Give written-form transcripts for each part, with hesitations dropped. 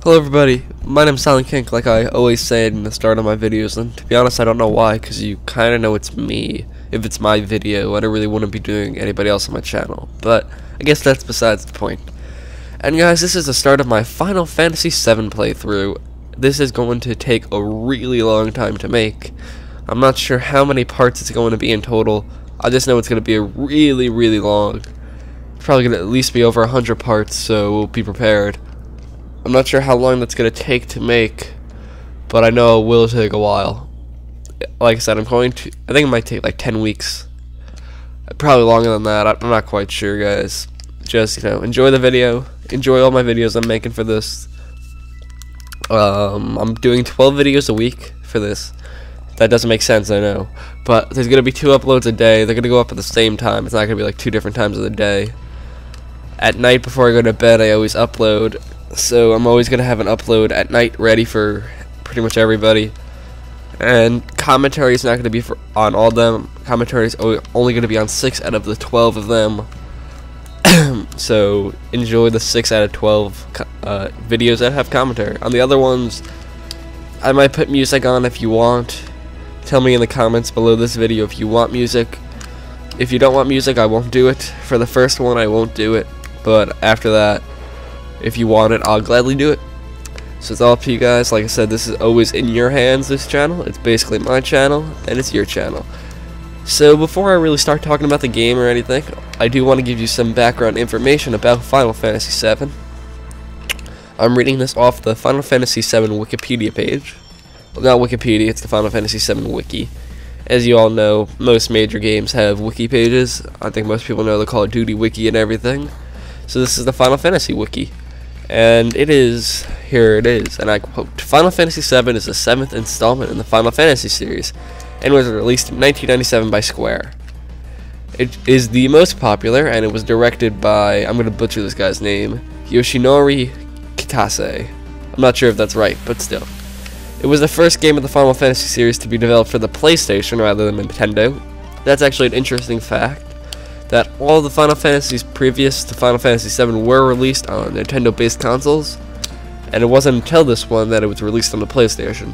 Hello everybody, my name's Silent King, like I always say in the start of my videos, and to be honest I don't know why, because you kinda know it's me. If it's my video, I don't really want to be doing anybody else on my channel, but I guess that's besides the point. And guys, this is the start of my Final Fantasy VII playthrough. This is going to take a really long time to make. I'm not sure how many parts it's going to be in total. I just know it's going to be a really long. It's probably going to at least be over 100 parts, so we'll be prepared. I'm not sure how long that's going to take to make, but I know it will take a while. Like I said, I think it might take like 10 weeks. Probably longer than that. I'm not quite sure, guys. Just, enjoy the video. Enjoy all my videos I'm making for this. I'm doing 12 videos a week for this. That doesn't make sense, I know. But there's going to be 2 uploads a day. They're going to go up at the same time. It's not going to be like 2 different times of the day. At night before I go to bed, I always upload. So I'm always going to have an upload at night ready for pretty much everybody. And commentary is not going to be on all of them. Commentary is only going to be on 6 out of the 12 of them. So enjoy the 6 out of 12 videos that have commentary. On the other ones, I might put music on if you want. Tell me in the comments below this video if you want music. If you don't want music, I won't do it. For the first one, I won't do it. But after that, if you want it, I'll gladly do it. So it's all up to you guys. Like I said, this is always in your hands, this channel. It's basically my channel, and it's your channel. So before I really start talking about the game or anything, I do want to give you some background information about Final Fantasy VII. I'm reading this off the Final Fantasy VII Wikipedia page. Well, not Wikipedia, it's the Final Fantasy VII Wiki. As you all know, most major games have wiki pages. I think most people know the Call of Duty Wiki and everything. So this is the Final Fantasy Wiki. And it is, here it is, and I quote, Final Fantasy VII is the 7th installment in the Final Fantasy series, and was released in 1997 by Square. It is the most popular, and it was directed by, I'm going to butcher this guy's name, Yoshinori Kitase. I'm not sure if that's right, but still. It was the first game of the Final Fantasy series to be developed for the PlayStation rather than Nintendo. That's actually an interesting fact, that all the Final Fantasies previous to Final Fantasy VII were released on Nintendo-based consoles, and it wasn't until this one that it was released on the PlayStation.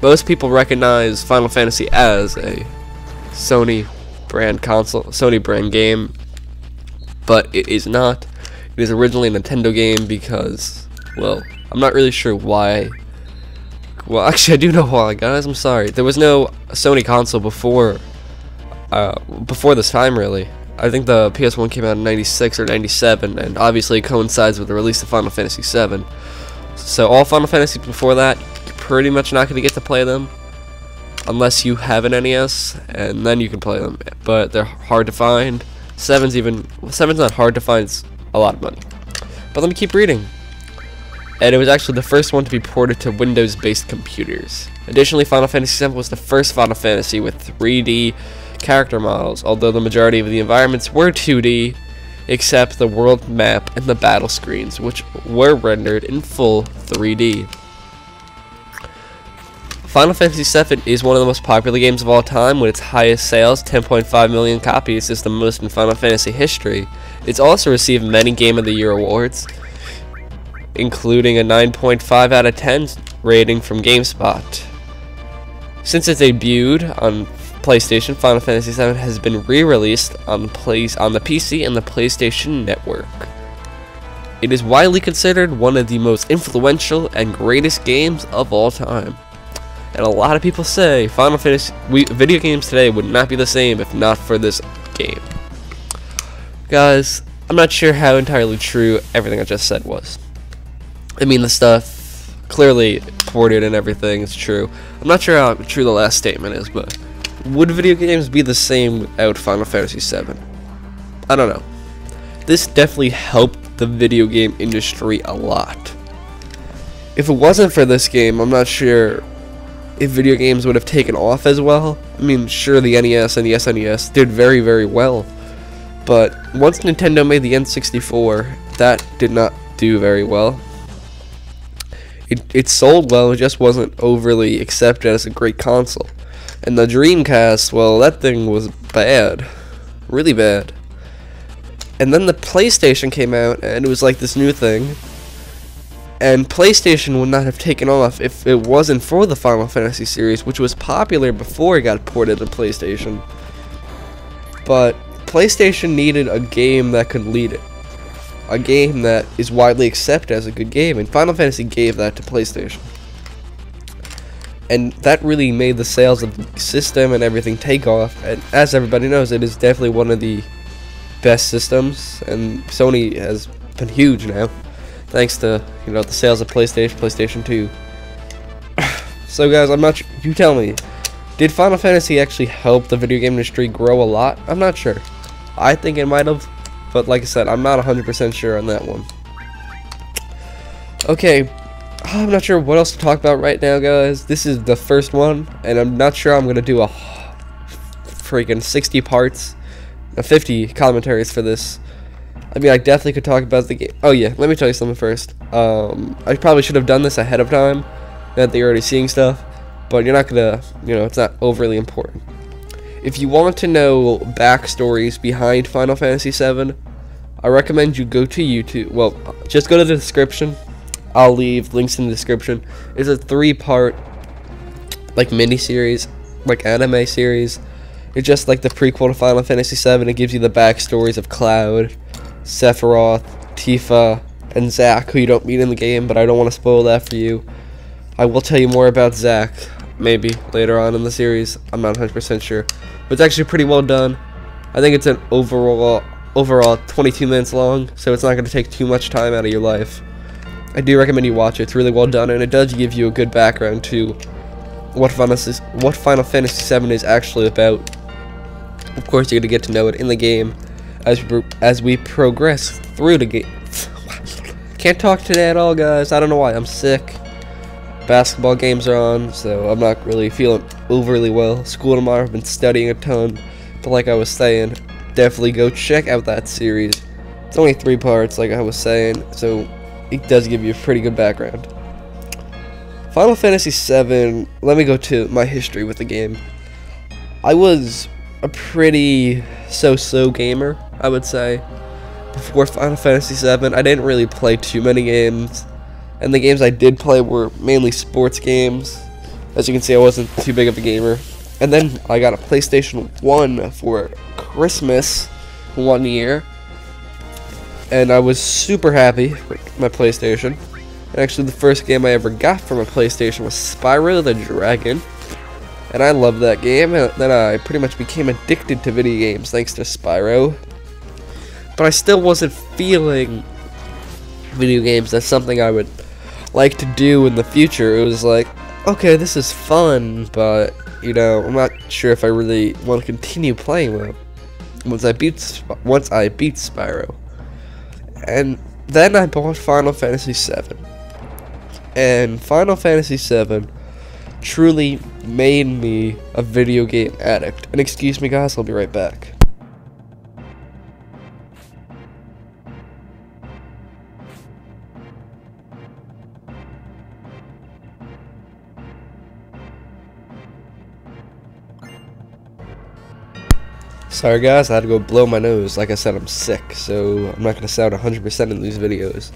Most people recognize Final Fantasy as a Sony brand console, Sony brand game, but it is not. It is originally a Nintendo game because, well, I'm not really sure why. Well, actually, I do know why, guys. I'm sorry. There was no Sony console before this time, really. I think the PS1 came out in 96 or 97, and obviously it coincides with the release of Final Fantasy VII. So all Final Fantasies before that, you're pretty much not going to get to play them unless you have an NES, and then you can play them. But they're hard to find. 7's not hard to find, it's a lot of money. But let me keep reading. And it was actually the first one to be ported to Windows-based computers. Additionally, Final Fantasy VII was the first Final Fantasy with 3D character models, although the majority of the environments were 2D, except the world map and the battle screens, which were rendered in full 3D. Final Fantasy VII is one of the most popular games of all time, with its highest sales, 10.5 million copies, is the most in Final Fantasy history. It's also received many Game of the Year awards, including a 9.5 out of 10 rating from GameSpot. Since it debuted on PlayStation, Final Fantasy VII has been re-released on the PC and the PlayStation Network. It is widely considered one of the most influential and greatest games of all time. And a lot of people say Final Fantasy video games today would not be the same if not for this game. Guys, I'm not sure how entirely true everything I just said was. I mean, the stuff clearly ported and everything is true. I'm not sure how true the last statement is, but would video games be the same without Final Fantasy VII? I don't know. This definitely helped the video game industry a lot. If it wasn't for this game, I'm not sure if video games would have taken off as well. I mean, sure, the NES and the SNES did very well, but once Nintendo made the N64, that did not do very well. It sold well, it just wasn't overly accepted as a great console. And the Dreamcast, well, that thing was bad. Really bad. And then the PlayStation came out, and it was like this new thing. And PlayStation would not have taken off if it wasn't for the Final Fantasy series, which was popular before it got ported to PlayStation. But PlayStation needed a game that could lead it. A game that is widely accepted as a good game, and Final Fantasy gave that to PlayStation. And that really made the sales of the system and everything take off, and as everybody knows, it is definitely one of the best systems, and Sony has been huge now, thanks to, you know, the sales of PlayStation 2. So guys, I'm not you tell me, did Final Fantasy actually help the video game industry grow a lot? I'm not sure. I think it might have, but like I said, I'm not 100% sure on that one. Okay, I'm not sure what else to talk about right now, guys. This is the first one, and I'm not sure I'm gonna do a freaking 60 parts, 50 commentaries for this. I mean, I definitely could talk about the game. Oh yeah, let me tell you something first. I probably should have done this ahead of time, that they're already seeing stuff, but you're not gonna, you know, it's not overly important. If you want to know backstories behind Final Fantasy VII, I recommend you go to YouTube. Well, just go to the description. I'll leave links in the description. It's a 3-part, like, mini-series, like, anime series. It's just like the prequel to Final Fantasy VII. It gives you the backstories of Cloud, Sephiroth, Tifa, and Zack, who you don't meet in the game, but I don't want to spoil that for you. I will tell you more about Zack, maybe, later on in the series. I'm not 100% sure. But it's actually pretty well done. I think it's an overall 22 minutes long, so it's not going to take too much time out of your life. I do recommend you watch it. It's really well done, and it does give you a good background to what Final Fantasy VII is actually about. Of course, you're going to get to know it in the game as we progress through the game. Can't talk today at all, guys. I don't know why. I'm sick. Basketball games are on, so I'm not really feeling overly well. School tomorrow, I've been studying a ton. But like I was saying, definitely go check out that series. It's only 3 parts, like I was saying, so it does give you a pretty good background. Final Fantasy VII, let me go to my history with the game. I was a pretty so-so gamer, I would say. Before Final Fantasy VII, I didn't really play too many games. And the games I did play were mainly sports games. As you can see, I wasn't too big of a gamer. And then I got a PlayStation 1 for Christmas one year. And I was super happy with my PlayStation. And actually, the first game I ever got from a PlayStation was Spyro the Dragon. And I loved that game. And then I pretty much became addicted to video games thanks to Spyro. But I still wasn't feeling video games. That's something I would like to do in the future. It was like, okay, this is fun, but you know, I'm not sure if I really want to continue playing them once I beat Spyro. And then I bought Final Fantasy VII, and Final Fantasy VII truly made me a video game addict. And excuse me, guys, I'll be right back. Sorry guys, I had to go blow my nose. Like I said, I'm sick, so I'm not going to sound 100% in these videos.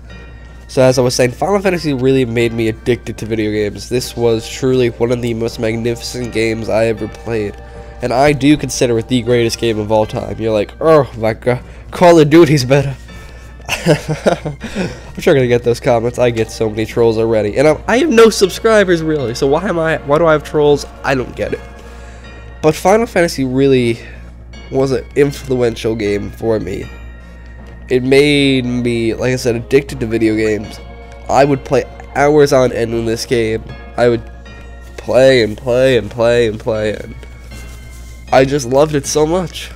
So as I was saying, Final Fantasy really made me addicted to video games. This was truly one of the most magnificent games I ever played. And I do consider it the greatest game of all time. You're like, oh my god, Call of Duty's better. I'm sure I'm going to get those comments. I get so many trolls already. And I have no subscribers really, so why do I have trolls? I don't get it. But Final Fantasy really was an influential game for me. It made me, like I said, addicted to video games. I would play hours on end in this game. I would play and play and play and play, and I just loved it so much.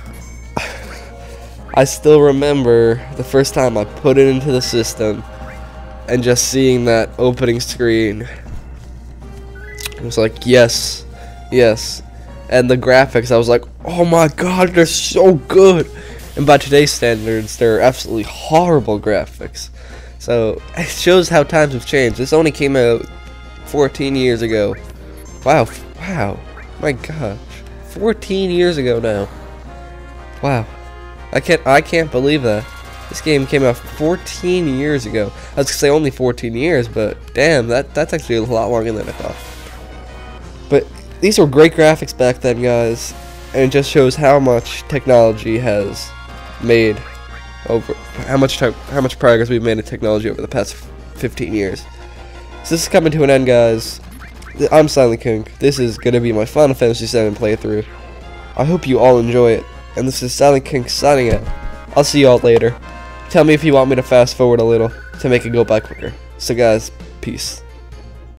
I still remember the first time I put it into the system and just seeing that opening screen. It was like, yes, yes. And the graphics, I was like, oh my god, they're so good. And by today's standards, they're absolutely horrible graphics. So it shows how times have changed. This only came out 14 years ago. Wow, my gosh, 14 years ago now. Wow, I can't believe that. This game came out 14 years ago. I was gonna say only 14 years, but damn, that's actually a lot longer than I thought. But these were great graphics back then, guys, and it just shows how much technology has made over how much progress we've made in technology over the past 15 years. So this is coming to an end, guys. I'm Silent King. This is gonna be my Final Fantasy VII playthrough. I hope you all enjoy it, and this is Silent King signing out. I'll see you all later. Tell me if you want me to fast forward a little to make it go by quicker. So guys, peace.